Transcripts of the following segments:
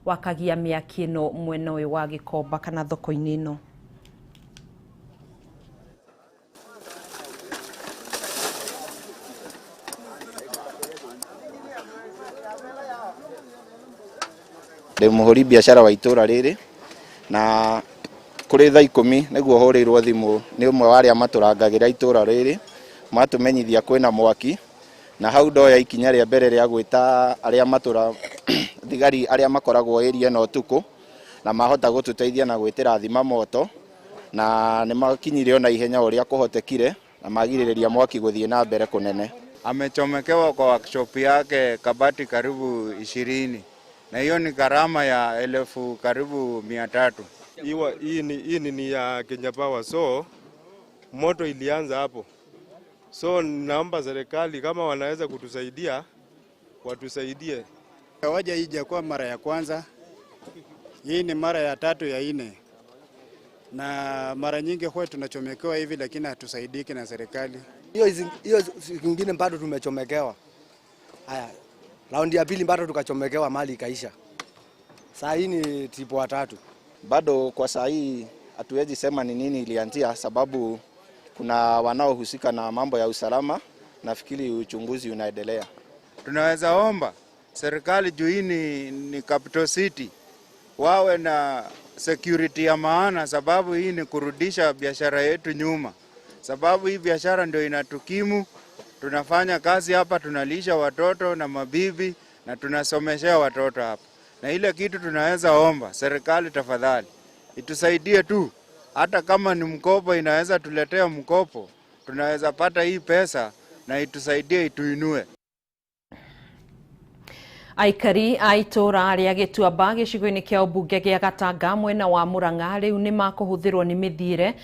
wakagia mĩaki ĩno mwena ũyũ wa Gĩkomba kana thoko-inĩ ĩno. Ndĩ mũhũri biacara wa itũra rĩrĩ na kũrĩ thaa 10 nĩguo hũrĩirwo thimũ nĩ ũmwe wa arĩa matũrangagĩra itũra rĩrĩ matũmenyithia kwĩna mwaki na hau ndoya ikinya rĩa mbere rĩa gwĩta arĩa thigari arĩa makoragwo area ĩno ũtukũ na mahota gũtũteithia na gwĩtĩra thima moto na nĩ makinyire ona ihenya ũrĩa kũhotekire na magirĩrĩria mwaki gũthiĩ na mbere kũnene. Amechomekewa kwa workshop yake kabati karibu 20 na hiyo ni gharama ya 1000 karibu 300. Hii ni ya Kenya Power, so moto ilianza hapo. So naomba serikali kama wanaweza kutusaidia watusaidie. Kawaja hii kwa mara ya kwanza, hii ni mara ya 3 ya 4. Na mara nyingi huwa tunachomekewa hivi lakini hatusaidiki na serikali. Hiyo kingine bado tumechomekewa. Haya, raundi ya pili bado tukachomekewa mali ikaisha. Saa hii ni tipo wa 3. Bado kwa saa hii hatuwezi sema ni nini ilianzia sababu kuna wanaohusika na mambo ya usalama, nafikiri uchunguzi unaendelea. Tunaweza omba serikali juu hii ni capital city wawe na security ya maana sababu hii ni kurudisha biashara yetu nyuma. Sababu hii biashara ndio inatukimu, tunafanya kazi hapa, tunalisha watoto na mabibi na tunasomeshea watoto hapa. Na ile kitu tunaweza omba serikali tafadhali itusaidie tu, hata kama ni mkopo inaweza tuletea mkopo, tunaweza pata hii pesa na itusaidie ituinue. Aikari a itũra rĩa Gĩtuamba gĩcigo-inĩ kĩa ũmbunge gĩa Gatanga mwena wa Murang'a rĩu nĩ makũhũthĩrwo nĩ mĩthiĩre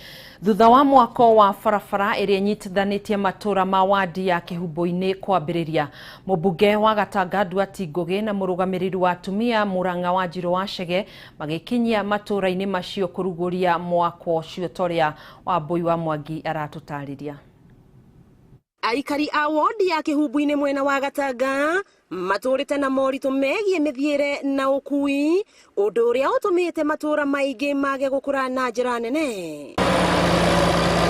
thutha wa mwako wa barabara ĩrĩa ĩnyitithanĩtie matũra ma wadi ya Kĩhumbo-inĩ kwambĩrĩria. Mũmbunge wa Gatanga Nduati Ngũgĩ na mũrũgamĩrĩri wa atumia Murang'a Wanjirũ Wachege magĩkinyia matũra-inĩ macio kũrugũria mwako ũcio torĩa Wambui wa Mwangi aratũtarĩria. Aikari a wadi ya Kĩhumbo-inĩ mwena wa Gatanga matũrĩte na moritũ megiĩ mĩthiĩre na ũkui, ũndũ ũrĩa ũtũmĩte matũra maingĩ mage gũkũra na njĩra nene.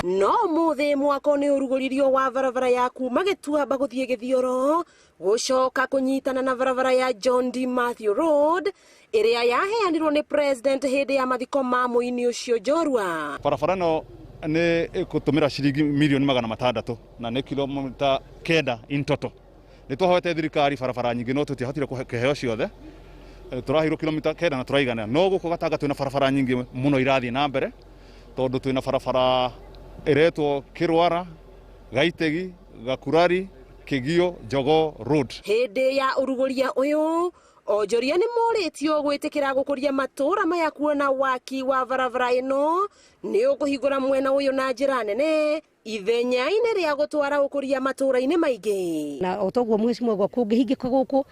No mũthĩ mwako nĩ ũrugũririo wa barabara ya kuma Gĩtuamba gũthiĩ Gĩthioro gũcoka kũnyitana na barabara ya John D. Mathew Road ĩrĩa yaheanirwo nĩ president hĩndĩ ya mathiko ma mũini ũcio njorua. Barabara no nĩ ĩgũtũmĩra ciringi milioni 600 na nĩ kilomita 9 in total. Nĩ tũhoete thirikari barabara nyingĩ no tũtiahotire kũheo ciothe. Tũrahirwo kilomita 9 na tũraigana. No gũkũ Gatanga twĩna barabara nyingĩ mũno irathiĩ na mbere tondũ twĩna barabara ĩretwo Kĩrwara, Gaitegi, Gakurari, Kĩgio, Jogoo Road. Hĩndĩ ya ũrugũria ũyũ onjoria nĩ morĩtio gwĩtĩkĩra gũkũria matũra maya kuona waki wa barabara ĩno nĩ ũkũhingũra mwena ũyũ na njĩra nene ithenya-inĩ rĩa gũtwara ũkũria matũra-inĩ maingĩ. Na otoguo mheshimiwa gwa kũngĩhingĩka gũkũ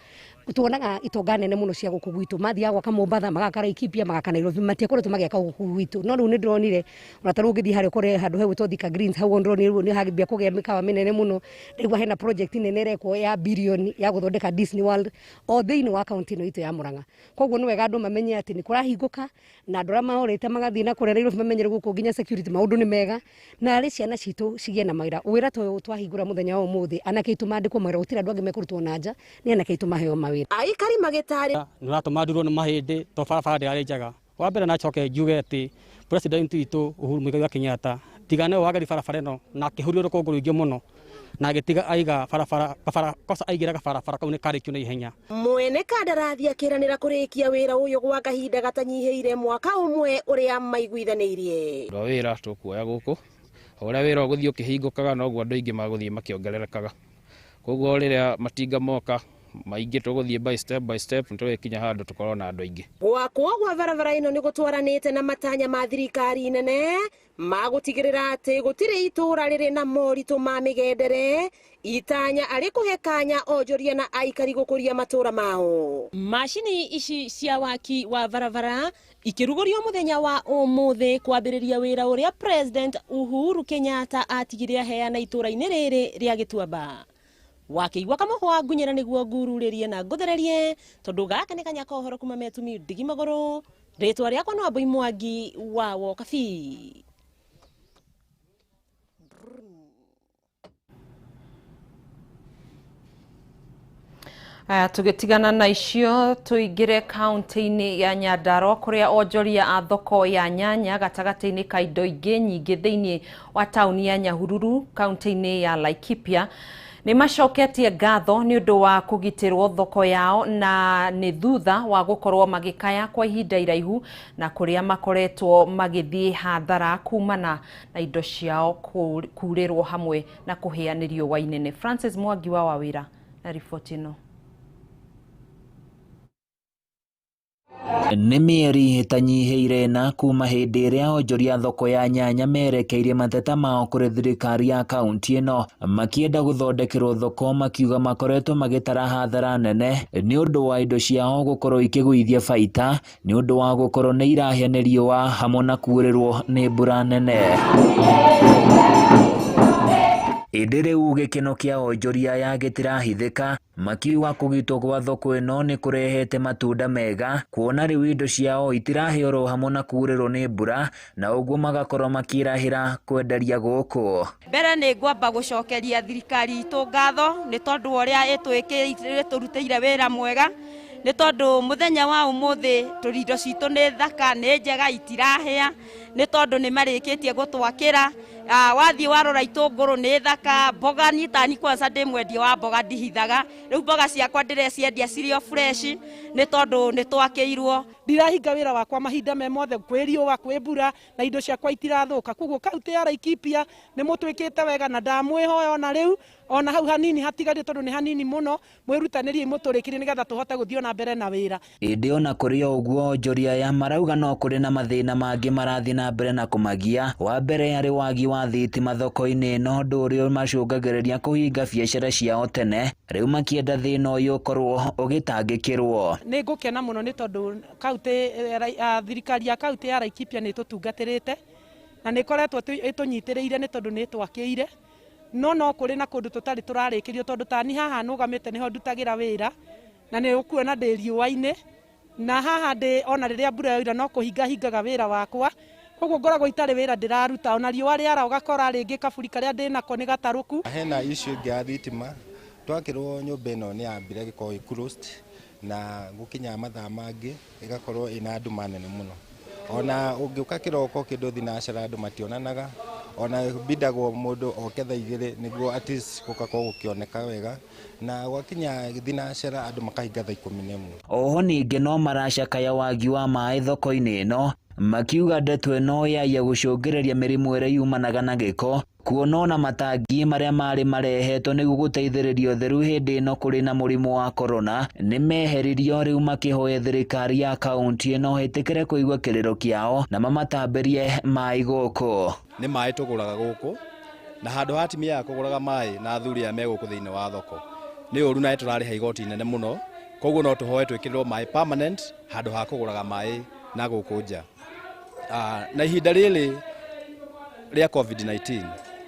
tuonaga itonga nene muno cia gũkũ gwitũ mathiaga gwaka Mombatha magakara Laikipia magaka Nairobi matiekoretwo magĩaka gũkũ gwitũ. No rĩu nĩ ndĩronire ona tarũ ngĩthiĩ harĩa kũrĩa handũ hegwĩtwo Thika Greens hau ndĩronire nĩ hagĩmbia kũgĩa mĩkawa mĩnene mũno. Rĩu hena project nene ĩrekwo ya bilioni ya gũthondeka Disney World o thĩinĩ wa kaunti ĩno itũ ya Murang'a. Koguo nĩ wega andũ mamenye atĩ nĩ kũrahingũka na andũ arĩa mahorete magathiĩ na kũrĩa Nairobi mamenyere gũkũ nginya security maũndũ nĩ mega na arĩ ciana citũ cigĩe na mawĩra. Wĩra toyũ twahingũra mũthenya wa ũmũthĩ anake itũ mandĩkwo mawĩra gũtirĩ andũ angĩ mekũrutwo na nja nĩ anake itũ maheo mawĩra. Aikari magĩtarĩ nĩratũmandirwo nĩ mahĩndĩ to barabara ndĩarĩ njega. Wa mbere nacoke njuge atĩ president witũ Uhuru Muigai Kenyatta tigane wagari barabara ĩno na akĩhuria rũkũngũ rũingĩ mũno na agĩtiga aiga barabara kosa aigĩraga barabara kau nĩ karĩkio na ihenya. Mwene kandarathi akĩranĩra kũrĩkia wĩra ũyũ gwa kahinda gatanyihĩire mwaka ũmwe ũrĩa maiguithanĩirie. Ro wĩra tũkuoya gũkũ ũrĩa wĩra ũgũthiĩ ũkĩhingũkaga noguo andũ aingĩ magũthiĩ makĩongererekaga. Koguo rĩrĩa matinga moka maingĩ tũgũthiĩ by step nĩtũgĩkinya handũ tũkorwo na andũ aingĩ. Gwakwo gwa barabara ĩno nĩ gũtwaranĩte na matanya ma thirikari nene magũtigĩrĩra atĩ gũtirĩ itũra rĩrĩ na moritũ ma mĩgendere, itanya arĩ kũhe kanya onjoria na aikari gũkũria matũra mao. Macini ici cia waki wa barabara ikĩrugũrio mũthenya wa ũmũthĩ kwambĩrĩria wĩra ũrĩa president Uhuru Kenyatta atigire aheana itũra-inĩ rĩrĩ rĩa Gĩtuamba. wakiigua kamuhwa ngunyira niguo ngururirie na nguthererie tondu gaka ni kanya kohoro kuma metumi ndigi magoro ritwa riakwa no Wambui Mwangi wa Wokabi. Tugitigana na icio tuingire kaunti-ini ya Nyandarua kuria onjoria a thoko ya nyanya gatagati-ini ka indo ingi nyingi thiini wa tauni ya Nyahururu kaunti-ini ya Laikipia ni macoketie ngatho ni undu wa kugitirwo thoko yao na ni thutha wa gukorwo magikaya kwa ihinda iraihu na kuria makoretwo magithie hathara kumana na indo ciao kurirwo hamwe na kuhianirio wa inene. Francis Mwangi wa Wawira na ripoti no. Nĩ mĩeri ĩtanyiheire na kuma hĩndĩ ĩrĩa onjoria thoko ya nyanya merekeirie mateta mao kũrĩ thirikari ya kaunti ĩno makĩenda gũthondekerwo thoko makiuga makoretwo magĩtara hathara nene nĩ ũndũ wa indo ciao gũkorwo ikĩgũithia baita nĩ ũndũ wa gũkorwo nĩ irahĩa nĩ riũa hamwe na kuurĩrwo nĩ mbura nene. Ĩndĩ rĩu gĩkeno kĩa onjoria ya gĩtirahithĩka makiuga kũgitwo gwa thoko ĩno nĩ kũrehete matunda mega kuona rĩu indo ciao itirahĩorwo hamwe na kuurĩrwo nĩ mbura na ũguo magakorwo makĩrahĩra kwenderia gũkũ. Mbere nĩ ngwamba gũcokeria thirikari itũ ngatho nĩ tondũ ũrĩa ĩtũrutĩire wĩra mwega nĩ tondũ mũthenya wa ũmũthĩ indo citũ nĩ thaka nĩ njega itirahĩa nĩ tondũ nĩ marĩkĩtie gũtwakĩra. Wathi warora itũngũrũ nĩ thaka, mboga nitani kwanza ndĩ mwendia wa mboga ndihithaga, rĩu mboga ciakwa ndĩreciendia cirĩ o fresh nĩ tondũ nĩ twakĩirwo. Ndirahinga wĩra wakwa mahinda me mothe kwĩ riũa kwĩ mbura na indo ciakwa itirathũka, koguo kaunti ya Laikipia nĩ mũtwĩkĩte wega na ndamwĩhoya ona rĩu ona hau hanini hatigarĩ tondũ nĩ hanini mũno mwĩrutanĩrie mũtũrĩkĩrie nĩgetha tũhote gũthiĩ na mbere na wĩra. Ĩndĩ ona kũrĩ o ũguo onjoria ya marauga no kũrĩ na mathĩna mangĩ marathiĩ na mbere na kũmagia. Wa mbere yarĩ wagi wa thitima thoko-inĩ ĩno ũndũ ũrĩa macũngagĩrĩria kũhinga biacara ciao tene, rĩu makĩenda thĩna ũyũ ũkorwo ũgĩtangĩkĩrwo. Nĩ ngũkena mũno nĩ tondũ thirikari ya kaunti ya Laikipia nĩ tũtungatĩrĩte na nĩ koretwo ĩtũnyitĩrĩire nĩ tondũ nĩ twakĩire no kũrĩ na kũndũ tũtarĩ tũrarĩkĩrio tondũ tani haha nũgamĩte nĩho ndutagĩra wĩra na nĩ ũkuona ndĩ riũa-inĩ na haha ndĩ ona rĩrĩa mbura yoira no kũhingaga wĩra wakwa, koguo ngoragwo itarĩ wĩra ndĩraruta ona riũa rĩara ũgakora rĩngĩ kaburi karĩa ndĩnako nĩ gatarũku. Hena issue ĩngĩ ya thitima twakĩrwo nyũmba ĩno nĩ yambire gĩkorwo closed na gũkinya mathaa mangĩ ĩgakorwo ĩna nduma nene mũno. Ona ũngĩũka kĩroko kĩndũ thinacara andũ mationanaga ona bidagwo mũndũ oke thaa igĩrĩ nĩguo at least gũgakorwo gũkĩoneka wega na gwakinya thinacara andũ makahinga thaa 11. Oho ningĩ no maracakaya wagi wa maĩ thoko-inĩ ĩno makiuga ndeto ĩno yaia gũcũngĩrĩria mĩrimũ ĩrĩa yumanaga na gĩko kuona ona matangi marĩa marĩ marehetwo nĩguo gũteithĩrĩria ũtheru hĩndĩ ĩno kũrĩ na mũrimũ wa corona nĩ meheririo, rĩu makĩhoya thirikari ya kaunti ĩno ĩtĩkĩre kũigua kĩrĩro kĩao na mamatambĩrie maĩ gũkũ. Nĩ maĩ tũgũraga gũkũ na handũ ha atimia ya kũgũraga maĩ na athuri aya me gũkũ thĩinĩ wa thoko nĩ ũru naĩ tũrarĩha igoti inene mũno, koguo no tũhoe twĩkĩrĩrwo maĩ permanent handũ ha kũgũraga maĩ na gũkũ nja. Na ihinda rĩrĩ rĩa COVID-19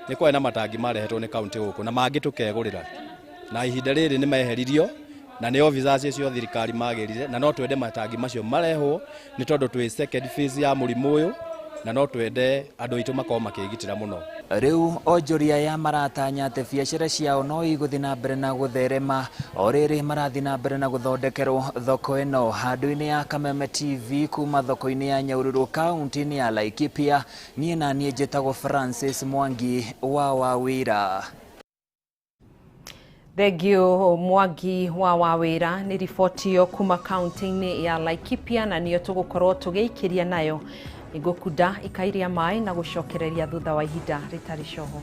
nĩ kwarĩ na matangi marehetwo nĩ kaunti gũkũ na mangĩ tũkegũrĩra na ihinda rĩrĩ nĩ meheririo na nĩ officers cio thirikari magĩrire na no twende matangi macio marehwo nĩ tondũ twĩ second phase ya mũrimũ ũyũ na no twende andũ aitũ makorwo makĩgitĩra mũno. Rĩu onjoria ya maratanya atĩ biacara ciao no igũthiĩ na mbere na gũtherema o rĩrĩ marathiĩ na mbere na gũthondekerwo thoko ĩno. Handũ-inĩ ya Kameme TV kuma thoko-inĩ ya Nyahururu kaunti-inĩ ya Laikipia, niĩ na niĩ njĩtagwo Francis Mwangi wa Wawira. Thengio Mwangi wa Wawira nĩ riboti yo kuma kaunti-inĩ ya Laikipia na niyo tũgũkorwo tũgĩikĩria nayo. Nĩngũkunda ikairia maĩ na gũcokereria thutha wa ihinda rĩtarĩ coho.